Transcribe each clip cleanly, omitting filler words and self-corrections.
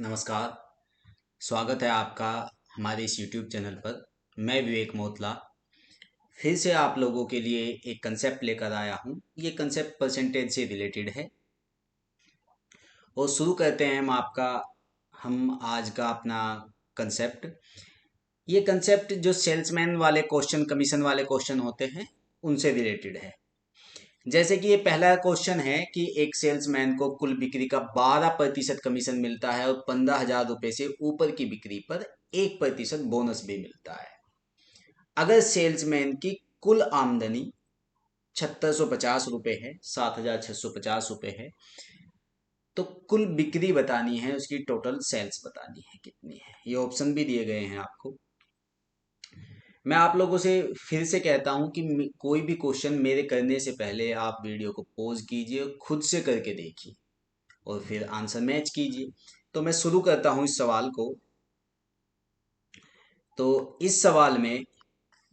नमस्कार। स्वागत है आपका हमारे इस YouTube चैनल पर। मैं विवेक मोतला फिर से आप लोगों के लिए एक कंसेप्ट लेकर आया हूँ। ये कंसेप्ट परसेंटेज से रिलेटेड है और शुरू करते हैं हम आज का अपना कंसेप्ट। ये कंसेप्ट जो सेल्समैन वाले क्वेश्चन, कमीशन वाले क्वेश्चन होते हैं, उनसे रिलेटेड है। जैसे कि ये पहला क्वेश्चन है कि एक सेल्समैन को कुल बिक्री का 12% कमीशन मिलता है और 15,000 रुपये से ऊपर की बिक्री पर 1% बोनस भी मिलता है। अगर सेल्समैन की कुल आमदनी 7650 रुपये है, 7650 रुपये है, तो कुल बिक्री बतानी है, उसकी टोटल सेल्स बतानी है कितनी है। ये ऑप्शन भी दिए गए हैं आपको। मैं आप लोगों से फिर से कहता हूं कि कोई भी क्वेश्चन मेरे करने से पहले आप वीडियो को पॉज कीजिए, खुद से करके देखिए और फिर आंसर मैच कीजिए। तो मैं शुरू करता हूं इस सवाल को। तो इस सवाल में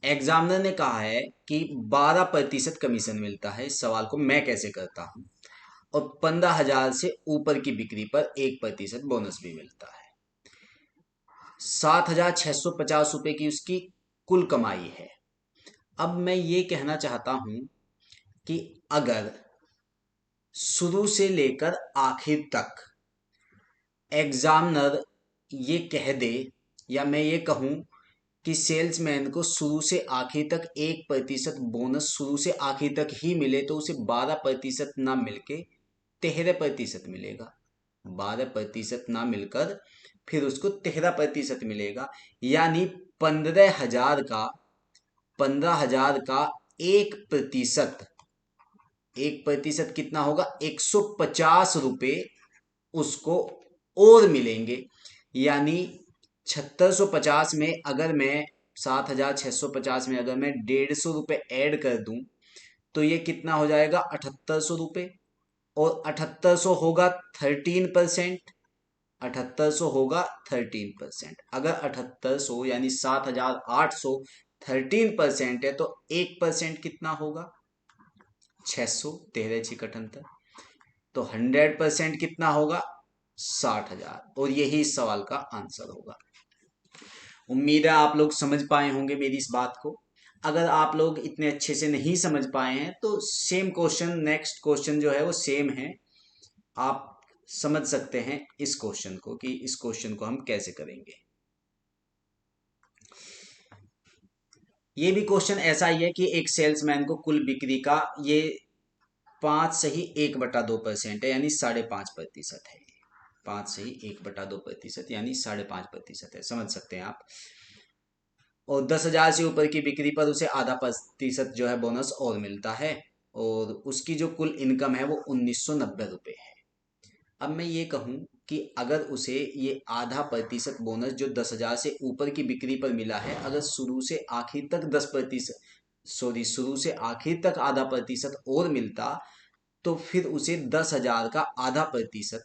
एग्जामिनर ने कहा है कि 12% कमीशन मिलता है। इस सवाल को मैं कैसे करता हूं। और 15,000 से ऊपर की बिक्री पर 1% बोनस भी मिलता है। 7,650 रुपये की उसकी कुल कमाई है। अब मैं ये कहना चाहता हूं कि अगर शुरू से लेकर आखिर तक एग्जामिनर ये कह दे, या मैं ये कहूं कि सेल्समैन को शुरू से आखिर तक 1% बोनस शुरू से आखिर तक ही मिले, तो उसे 12% ना मिलके 13% मिलेगा। 12% ना मिलकर फिर उसको 13% मिलेगा। यानी 15,000 का 1%, 1% कितना होगा? 150 रुपये उसको और मिलेंगे। यानी 7650 में अगर मैं 7650 में अगर मैं 150 रुपये ऐड कर दूं, तो ये कितना हो जाएगा? 7800 रुपये। और 7800 होगा 13%। 7800 होगा 13%। अगर 7800 यानी 7800 13% है, तो 1% कितना होगा? 600। 13×6 = 78। तो 100% कितना होगा? 60,000। और यही इस सवाल का आंसर होगा। उम्मीद है आप लोग समझ पाए होंगे मेरी इस बात को। अगर आप लोग इतने अच्छे से नहीं समझ पाए हैं तो सेम क्वेश्चन, नेक्स्ट क्वेश्चन जो है वो सेम है। आप समझ सकते हैं इस क्वेश्चन को कि इस क्वेश्चन को हम कैसे करेंगे। ये भी क्वेश्चन ऐसा ही है कि एक सेल्समैन को कुल बिक्री का ये 5 से ही 1/2% है, यानी 5.5% है। 5 से ही 1/2% यानी 5.5% है। समझ सकते हैं आप। और 10,000 से ऊपर की बिक्री पर उसे आधा प्रतिशत जो है बोनस और मिलता है। और उसकी जो कुल इनकम है वो 1990 रुपये है। अब मैं ये कहूँ कि अगर उसे ये आधा प्रतिशत बोनस जो 10,000 से ऊपर की बिक्री पर मिला है, अगर शुरू से आखिर तक 10%, शुरू से आखिर तक आधा प्रतिशत और मिलता, तो फिर उसे 10,000 का आधा प्रतिशत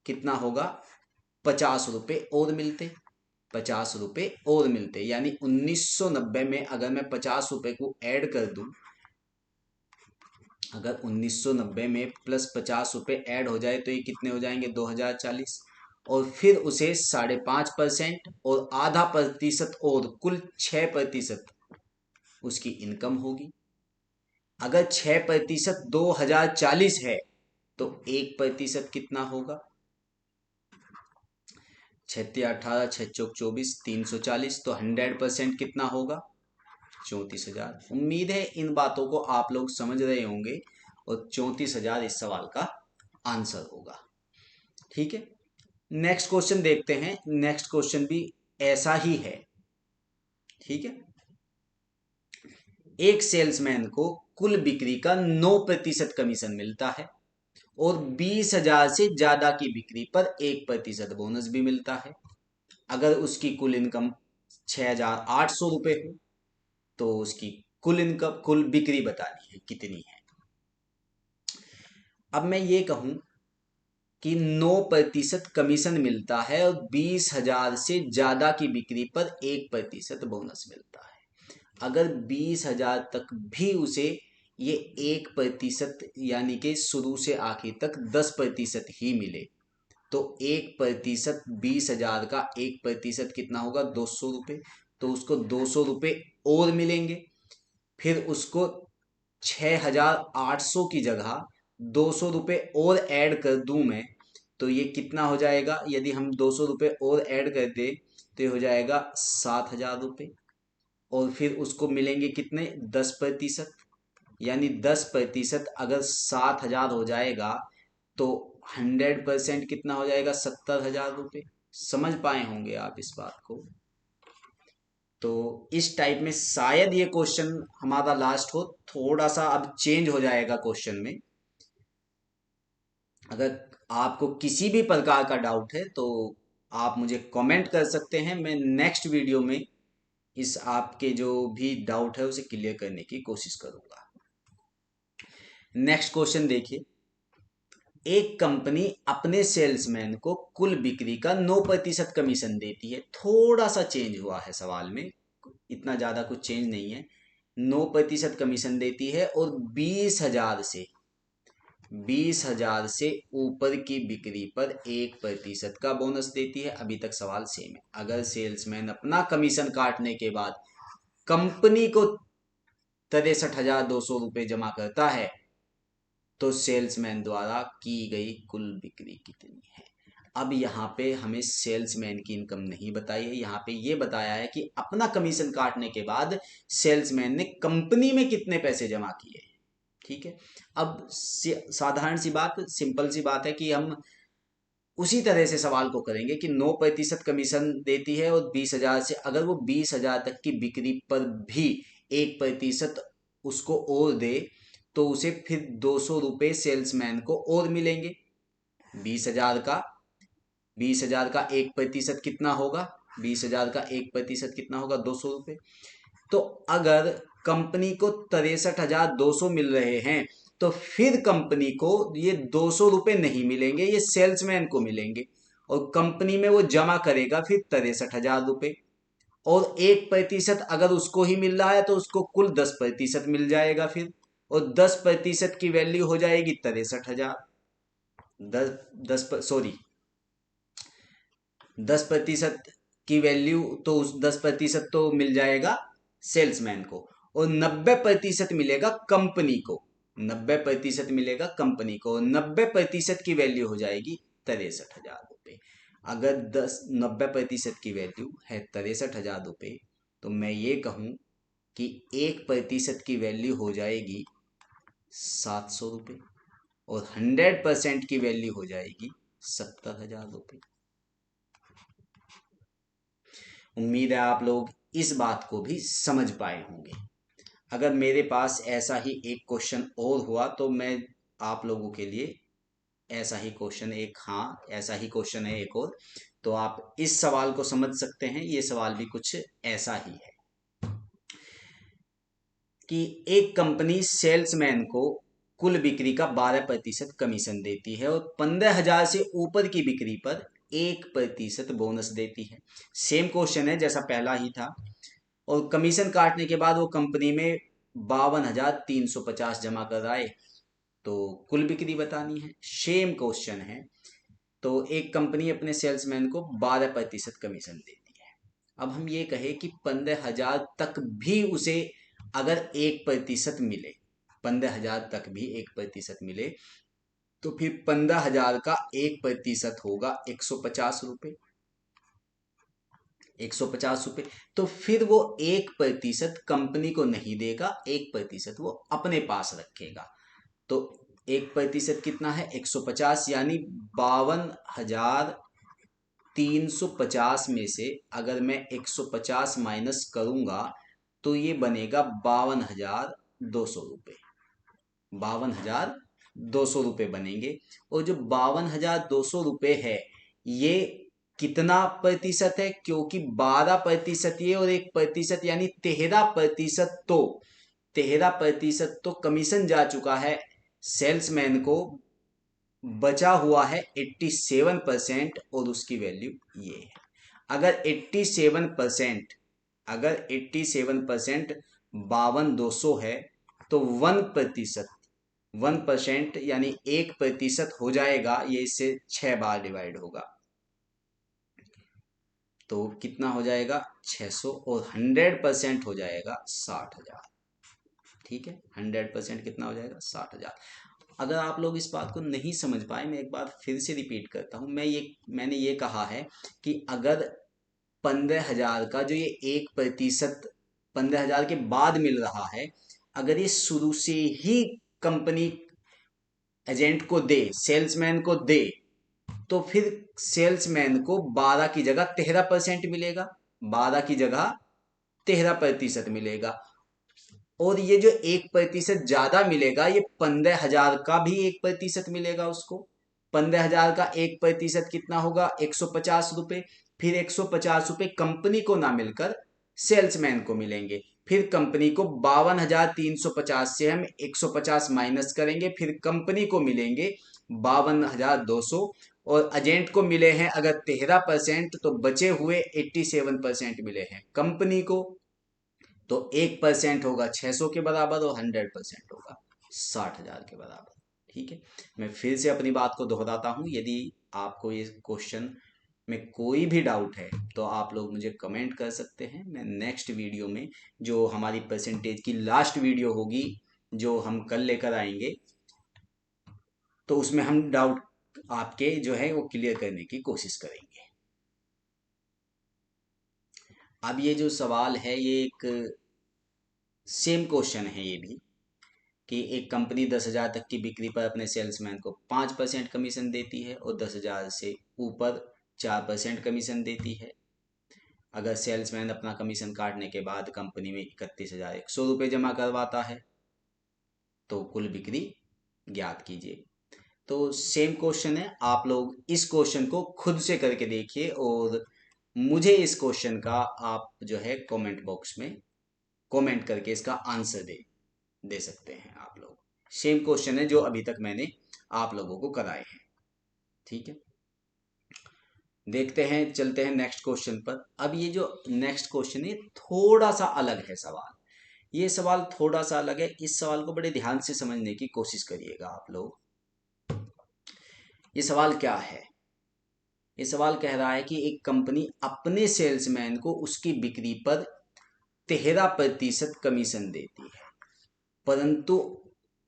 कितना होगा? 50 रुपये और मिलते। 50 रुपये और मिलते, यानी 1990 में अगर मैं 50 रुपये को ऐड कर दूं, अगर 1990 में प्लस 50 रुपये ऐड हो जाए तो ये कितने हो जाएंगे? 2040। और फिर उसे 5.5% और आधा प्रतिशत और कुल 6% उसकी इनकम होगी। अगर 6% 2040 है, तो 1% कितना होगा? 6×18 6×4 = 24, 340। तो 100% कितना होगा? 34,000। उम्मीद है इन बातों को आप लोग समझ रहे होंगे और 34,000 इस सवाल का आंसर होगा। ठीक है, नेक्स्ट क्वेश्चन देखते हैं। नेक्स्ट क्वेश्चन भी ऐसा ही है। ठीक है, एक सेल्समैन को कुल बिक्री का 9% कमीशन मिलता है और 20,000 से ज्यादा की बिक्री पर 1% बोनस भी मिलता है। अगर उसकी कुल इनकम 6,800 रुपये हो, तो उसकी कुल इनकम, कुल बिक्री बतानी है कितनी है। अब मैं ये कहूं कि 9% कमीशन मिलता है और 20,000 से ज्यादा की बिक्री पर 1% बोनस मिलता है। अगर 20,000 तक भी उसे ये 1% यानी कि शुरू से आखिर तक 10% ही मिले, तो 1% 20,000 का 1% कितना होगा? 200 रुपये। तो उसको 200 रुपये और मिलेंगे। फिर उसको 6,800 की जगह 200 रुपये और ऐड कर दूं मैं, तो ये कितना हो जाएगा? यदि हम 200 रुपये और ऐड कर दे तो ये हो जाएगा 7,000 रुपये। और फिर उसको मिलेंगे कितने? 10%। यानी 10% अगर 7,000 हो जाएगा तो 100% कितना हो जाएगा? 70,000 रुपये। समझ पाए होंगे आप इस बात को। तो इस टाइप में शायद ये क्वेश्चन हमारा लास्ट हो, थोड़ा सा अब चेंज हो जाएगा क्वेश्चन में। अगर आपको किसी भी प्रकार का डाउट है तो आप मुझे कमेंट कर सकते हैं। मैं नेक्स्ट वीडियो में इस आपके जो भी डाउट है उसे क्लियर करने की कोशिश करूंगा। नेक्स्ट क्वेश्चन देखिए। एक कंपनी अपने सेल्समैन को कुल बिक्री का 9% कमीशन देती है। थोड़ा सा चेंज हुआ है सवाल में, इतना ज़्यादा कुछ चेंज नहीं है। 9% कमीशन देती है और 20,000 से ऊपर की बिक्री पर 1% का बोनस देती है। अभी तक सवाल सेम है। अगर सेल्समैन अपना कमीशन काटने के बाद कंपनी को 63,200 रुपये जमा करता है तो सेल्समैन द्वारा की गई कुल बिक्री कितनी है? अब यहाँ पे हमें सेल्समैन की इनकम नहीं बताई है, यहाँ पे ये बताया है कि अपना कमीशन काटने के बाद सेल्समैन ने कंपनी में कितने पैसे जमा किए। ठीक है। अब साधारण सी बात, सिंपल सी बात है कि हम उसी तरह से सवाल को करेंगे कि 9% कमीशन देती है और 20,000 से, अगर वो 20,000 तक की बिक्री पर भी 1% उसको और दे तो उसे फिर 200 रुपये सेल्समैन को और मिलेंगे। 20,000 का 1% कितना होगा? 20,000 का 1% कितना होगा? 200 रुपये। तो अगर कंपनी को 63,200 मिल रहे हैं तो फिर कंपनी को ये 200 रुपये नहीं मिलेंगे, ये सेल्समैन को मिलेंगे। और कंपनी में वो जमा करेगा फिर 63,000 रुपये। और 1% अगर उसको ही मिल रहा है तो उसको कुल 10% मिल जाएगा फिर। और 10% की वैल्यू हो जाएगी 63,000। 10% की वैल्यू तो उस 10% तो मिल जाएगा सेल्समैन को और 90% मिलेगा कंपनी को। 90% मिलेगा कंपनी को। 90% की वैल्यू हो जाएगी 63,000 रुपये। अगर 90% की वैल्यू है 63,000 रुपये तो मैं ये कहूँ कि 1% की वैल्यू हो जाएगी 700 रुपये और 100% की वैल्यू हो जाएगी 70,000 रुपये। उम्मीद है आप लोग इस बात को भी समझ पाए होंगे। अगर मेरे पास ऐसा ही एक क्वेश्चन और हुआ तो मैं आप लोगों के लिए ऐसा ही क्वेश्चन ऐसा ही क्वेश्चन है एक और, तो आप इस सवाल को समझ सकते हैं। ये सवाल भी कुछ ऐसा ही है कि एक कंपनी सेल्समैन को कुल बिक्री का 12% कमीशन देती है और 15,000 से ऊपर की बिक्री पर 1% बोनस देती है। सेम क्वेश्चन है जैसा पहला ही था। और कमीशन काटने के बाद वो कंपनी में 52,350 जमा कर आए तो कुल बिक्री बतानी है। सेम क्वेश्चन है। तो एक कंपनी अपने सेल्समैन को 12% कमीशन देती है। अब हम ये कहे कि 15,000 तक भी उसे अगर 1% मिले, 15,000 तक भी 1% मिले तो फिर 15,000 का 1% होगा 150 रुपये। 150 रुपये। तो फिर वो 1% कंपनी को नहीं देगा, 1% वो अपने पास रखेगा। तो 1% कितना है? 150, यानी 52,350 में से अगर मैं 150 माइनस करूंगा तो ये बनेगा 52,200 रुपये। 52,200 रुपये बनेंगे। और जो 52,200 रुपये है ये कितना प्रतिशत है? क्योंकि 12% ये और 1% यानी 13%। तो 13% तो कमीशन जा चुका है सेल्समैन को, बचा हुआ है 87% और उसकी वैल्यू ये है। अगर 87% 52,200 है तो 1% 1% यानी 1% हो जाएगा, ये इससे 6 बार डिवाइड होगा, तो कितना हो जाएगा 600, और 100% हो जाएगा 60,000। ठीक है, 100% कितना हो जाएगा 60,000। अगर आप लोग इस बात को नहीं समझ पाए, मैं एक बार फिर से रिपीट करता हूँ। मैंने ये कहा है कि अगर 15,000 का जो ये 1%, 15,000 के बाद मिल रहा है, अगर ये शुरू से ही कंपनी एजेंट को दे, सेल्समैन को दे, तो फिर सेल्समैन को 12 की जगह 13% मिलेगा, 12 की जगह 13% मिलेगा। और ये जो 1% ज्यादा मिलेगा, ये 15,000 का भी 1% मिलेगा उसको। 15,000 का 1% कितना होगा 150 रुपए। फिर 150 रुपए कंपनी को ना मिलकर सेल्समैन को मिलेंगे। फिर कंपनी को 52,350 से हम 150 माइनस करेंगे, फिर कंपनी को मिलेंगे 52,200। और एजेंट को मिले हैं अगर 13%, तो बचे हुए 87% मिले हैं कंपनी को। तो 1% होगा 600 के बराबर, और 100% होगा 60,000 के बराबर। ठीक है, मैं फिर से अपनी बात को दोहराता हूं। यदि आपको ये क्वेश्चन में कोई भी डाउट है तो आप लोग मुझे कमेंट कर सकते हैं। मैं नेक्स्ट वीडियो में, जो हमारी परसेंटेज की लास्ट वीडियो होगी, जो हम कल लेकर आएंगे, तो उसमें हम डाउट आपके जो है वो क्लियर करने की कोशिश करेंगे। अब ये जो सवाल है, ये एक सेम क्वेश्चन है ये भी, कि एक कंपनी 10,000 तक की बिक्री पर अपने सेल्समैन को 5% कमीशन देती है और 10,000 से ऊपर 4% कमीशन देती है। अगर सेल्समैन अपना कमीशन काटने के बाद कंपनी में 31,100 रुपये जमा करवाता है, तो कुल बिक्री ज्ञात कीजिए। तो सेम क्वेश्चन है, आप लोग इस क्वेश्चन को खुद से करके देखिए, और मुझे इस क्वेश्चन का आप जो है कमेंट बॉक्स में कमेंट करके इसका आंसर दे सकते हैं आप लोग। सेम क्वेश्चन है जो अभी तक मैंने आप लोगों को कराए हैं। ठीक है, देखते हैं, चलते हैं नेक्स्ट क्वेश्चन पर। अब ये जो नेक्स्ट क्वेश्चन है थोड़ा सा अलग है सवाल। ये सवाल थोड़ा सा अलग है, इस सवाल को बड़े ध्यान से समझने की कोशिश करिएगा आप लोग। ये सवाल क्या है? ये सवाल कह रहा है कि एक कंपनी अपने सेल्समैन को उसकी बिक्री पर 13% कमीशन देती है, परंतु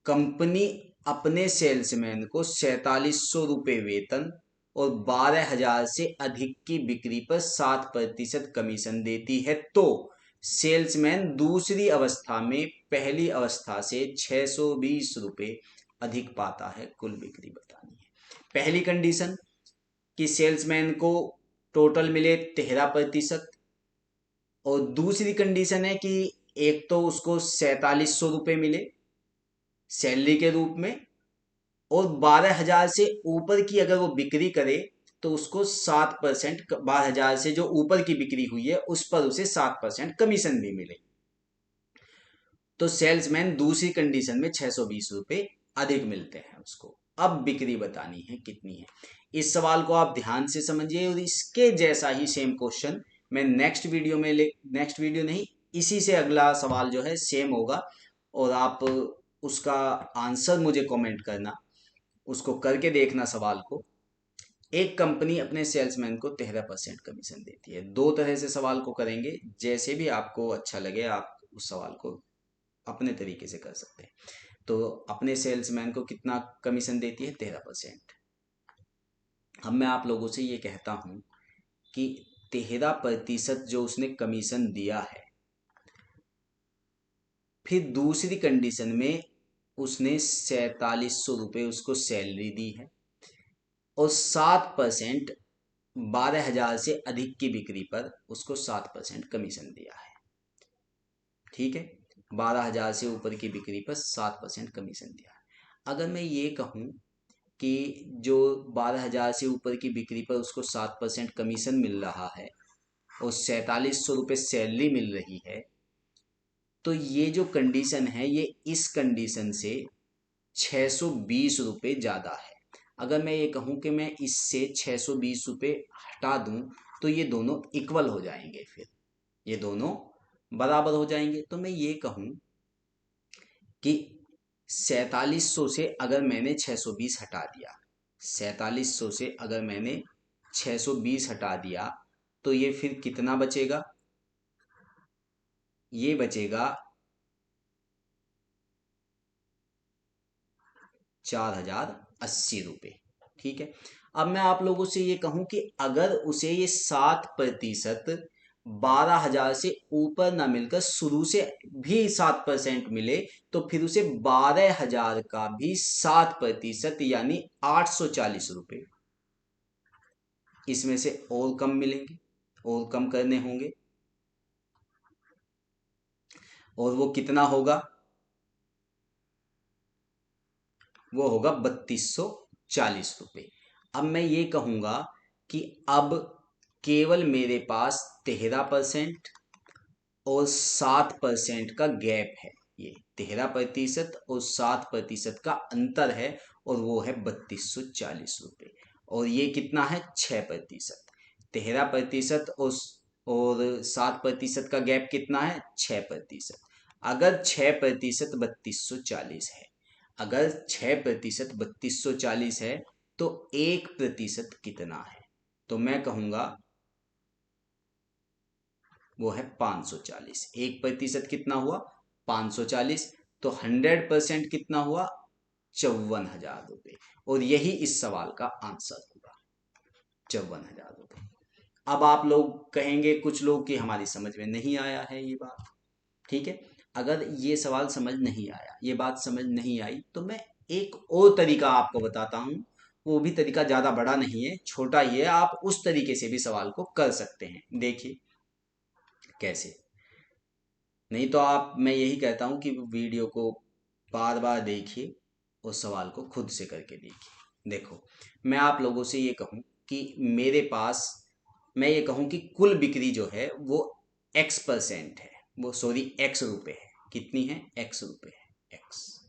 कंपनी अपने सेल्समैन को 4,700 रुपये वेतन और 12,000 से अधिक की बिक्री पर 7% कमीशन देती है, तो सेल्समैन दूसरी अवस्था में पहली अवस्था से 620 रुपये अधिक पाता है। कुल बिक्री बतानी है। पहली कंडीशन कि सेल्समैन को टोटल मिले 13%, और दूसरी कंडीशन है कि एक तो उसको 4,700 रुपये मिले सैलरी के रूप में, और 12,000 से ऊपर की अगर वो बिक्री करे तो उसको 7%, 12,000 से जो ऊपर की बिक्री हुई है उस पर उसे 7% कमीशन भी मिले। तो सेल्समैन दूसरी कंडीशन में 620 रुपये अधिक मिलते हैं उसको। अब बिक्री बतानी है कितनी है। इस सवाल को आप ध्यान से समझिए, और इसके जैसा ही सेम क्वेश्चन मैं नेक्स्ट वीडियो में नेक्स्ट वीडियो नहीं, इसी से अगला सवाल जो है सेम होगा, और आप उसका आंसर मुझे कमेंट करना, उसको करके देखना सवाल को। एक कंपनी अपने सेल्समैन को 13% कमीशन देती है। दो तरह से सवाल को करेंगे, जैसे भी आपको अच्छा लगे आप उस सवाल को अपने तरीके से कर सकते हैं। तो अपने सेल्समैन को कितना कमीशन देती है 13%। अब मैं आप लोगों से ये कहता हूं कि 13% जो उसने कमीशन दिया है, फिर दूसरी कंडीशन में उसने 4,700 रुपये उसको सैलरी दी है, और 7%, 12,000 से अधिक की बिक्री पर उसको 7% कमीशन दिया है। ठीक है, 12,000 से ऊपर की बिक्री पर 7% कमीशन दिया है। अगर मैं ये कहूँ कि जो 12,000 से ऊपर की बिक्री पर उसको 7% कमीशन मिल रहा है और 4,700 रुपये सैलरी मिल रही है, तो ये जो कंडीशन है ये इस कंडीशन से 620 रुपये ज़्यादा है। अगर मैं ये कहूँ कि मैं इससे 620 रुपये हटा दूँ, तो ये दोनों इक्वल हो जाएंगे, फिर ये दोनों बराबर हो जाएंगे। तो मैं ये कहूँ कि 4700 से अगर मैंने 620 हटा दिया, 4700 से अगर मैंने 620 हटा दिया, तो ये फिर कितना बचेगा? ये बचेगा 4080 रुपये। ठीक है। अब मैं आप लोगों से ये कहूं कि अगर उसे ये 7% 12,000 से ऊपर ना मिलकर शुरू से भी 7% मिले, तो फिर उसे 12,000 का भी 7% यानी 840 रुपये इसमें से और कम मिलेंगे, और कम करने होंगे। और वो कितना होगा? वो होगा 3240 रुपये। अब मैं ये कहूंगा कि अब केवल मेरे पास 13% और 7% का गैप है। ये 13% और 7% का अंतर है, और वो है 3240 रुपये। और ये कितना है? 6%। 13% और 7% का गैप कितना है? 6%। अगर 6% 3240 है, अगर 6% 3240 है, तो 1% कितना है? तो मैं कहूंगा वो है 540। 1% कितना हुआ? 540। तो 100% कितना हुआ? 54,000 रुपये। और यही इस सवाल का आंसर हुआ, 54,000 रुपये। अब आप लोग कहेंगे, कुछ लोग, कि हमारी समझ में नहीं आया है ये बात। ठीक है। अगर ये सवाल समझ नहीं आया, ये बात समझ नहीं आई, तो मैं एक और तरीका आपको बताता हूँ। वो भी तरीका ज़्यादा बड़ा नहीं है, छोटा ही है। आप उस तरीके से भी सवाल को कर सकते हैं। देखिए कैसे। नहीं तो आप, मैं यही कहता हूँ कि वीडियो को बार बार देखिए और सवाल को खुद से करके देखिए। देखो, मैं आप लोगों से ये कहूँ कि मेरे पास, मैं ये कहूँ कि कुल बिक्री जो है वो X% है, वो सॉरी X रुपये है। कितनी है? X रुपये है, X।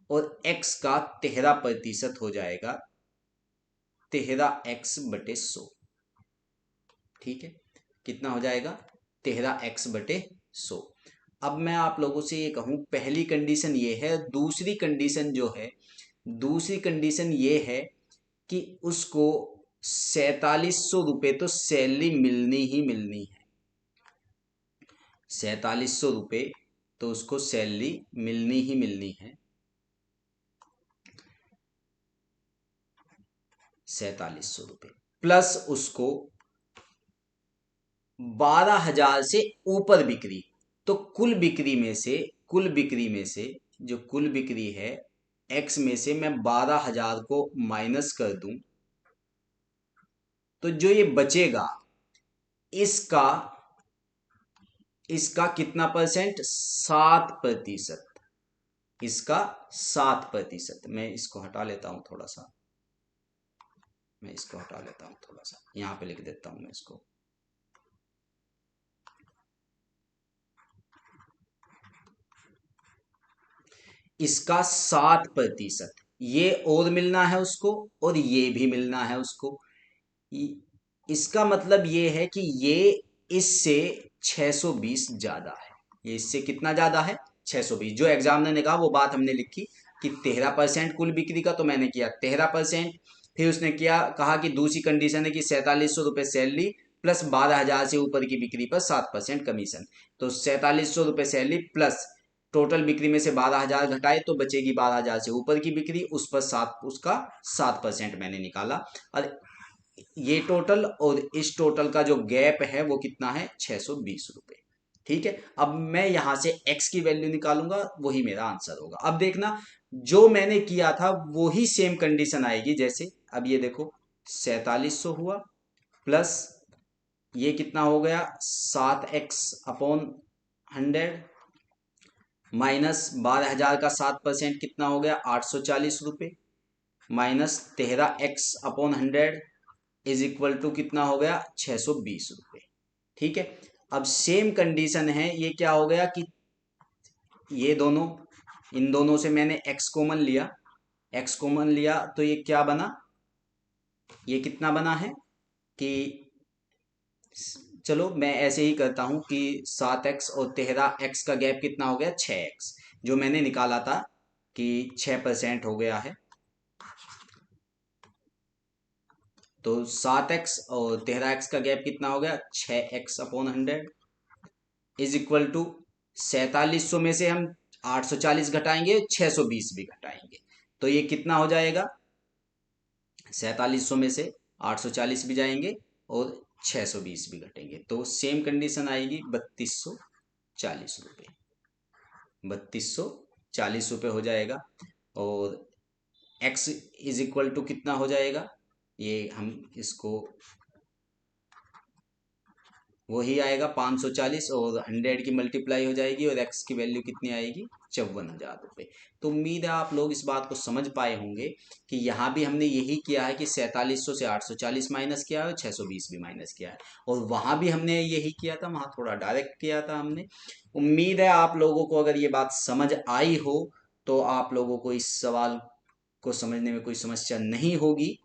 और X का 13% हो जाएगा 13X/100। ठीक है। कितना हो जाएगा? 13X/100। अब मैं आप लोगों से ये कहूँ, पहली कंडीशन ये है। दूसरी कंडीशन जो है, दूसरी कंडीशन ये है कि उसको 4700 रुपये तो सैलरी मिलनी ही मिलनी है। 4700 रुपये तो उसको सैलरी मिलनी ही मिलनी है। 4700 रुपये प्लस उसको 12,000 से ऊपर बिक्री। तो कुल बिक्री में से, कुल बिक्री में से, जो कुल बिक्री है, X में से मैं 12,000 को माइनस कर दूं, तो जो ये बचेगा, इसका इसका कितना परसेंट? 7%। इसका 7%। मैं इसको हटा लेता हूं थोड़ा सा, मैं इसको हटा लेता हूं थोड़ा सा, यहां पे लिख देता हूं मैं इसको। इसका 7%, ये और मिलना है उसको, और ये भी मिलना है उसको। इसका मतलब ये है कि ये इससे 620 ज्यादा है। ये इससे कितना ज्यादा है? 620। जो एग्जामिनर ने कहा वो बात हमने लिखी कि 13% कुल बिक्री का, तो मैंने किया 13%। फिर उसने किया, कहा कि दूसरी कंडीशन है कि 4700 रुपये सैलरी प्लस 12,000 से ऊपर की बिक्री पर 7% कमीशन। तो 4700 रुपये सैलरी प्लस टोटल बिक्री में से 12,000 घटाए तो बचेगी 12,000 से ऊपर की बिक्री, उस पर सात, उसका 7% मैंने निकाला। और ये टोटल और इस टोटल का जो गैप है वो कितना है? 620 रुपये। ठीक है। अब मैं यहां से x की वैल्यू निकालूंगा, वही मेरा आंसर होगा। अब देखना, जो मैंने किया था वही सेम कंडीशन आएगी। जैसे अब ये देखो, 4700 हुआ प्लस ये कितना हो गया? 7x/100 माइनस 12,000 का 7% कितना हो गया? 840 रुपये minus 13x/100 is equal to कितना हो गया? 620 रुपये। ठीक है। अब सेम कंडीशन है, ये क्या हो गया कि ये दोनों, इन दोनों से मैंने x कॉमन लिया, x कॉमन लिया तो ये क्या बना? ये कितना बना है कि, चलो मैं ऐसे ही करता हूं कि 7x और 13x का गैप कितना हो गया? 6x, जो मैंने निकाला था कि 6% हो गया है। तो 7x और 13x का गैप कितना हो गया, 6x/100 इज इक्वल टू 4700 में से हम 840 घटाएंगे, 620 भी घटाएंगे, तो ये कितना हो जाएगा, 4700 में से 840 भी जाएंगे और 620 भी घटेंगे, तो सेम कंडीशन आएगी 3240 रुपये। 3240 रुपये हो जाएगा। और x इज इक्वल टू कितना हो जाएगा, ये हम इसको वही आएगा 540 और 100 की मल्टीप्लाई हो जाएगी और x की वैल्यू कितनी आएगी, 54,000 रुपये। तो उम्मीद है आप लोग इस बात को समझ पाए होंगे कि यहाँ भी हमने यही किया है कि 4700 से 840 माइनस किया है और 620 भी माइनस किया है, और वहाँ भी हमने यही किया था, वहाँ थोड़ा डायरेक्ट किया था हमने। उम्मीद है आप लोगों को अगर ये बात समझ आई हो तो आप लोगों को इस सवाल को समझने में कोई समस्या नहीं होगी।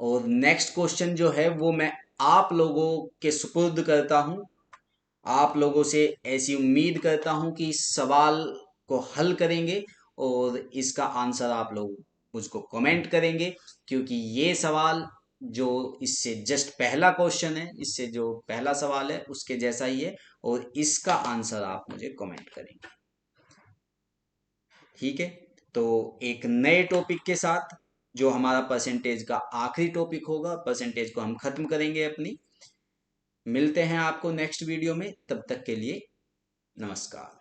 और नेक्स्ट क्वेश्चन जो है वो मैं आप लोगों के सुपुर्द करता हूं। आप लोगों से ऐसी उम्मीद करता हूं कि इस सवाल को हल करेंगे और इसका आंसर आप लोग मुझको कमेंट करेंगे, क्योंकि ये सवाल जो इससे जस्ट पहला क्वेश्चन है, इससे जो पहला सवाल है उसके जैसा ही है, और इसका आंसर आप मुझे कमेंट करेंगे। ठीक है, तो एक नए टॉपिक के साथ, जो हमारा परसेंटेज का आखिरी टॉपिक होगा, परसेंटेज को हम खत्म करेंगे अपनी। मिलते हैं आपको नेक्स्ट वीडियो में, तब तक के लिए नमस्कार।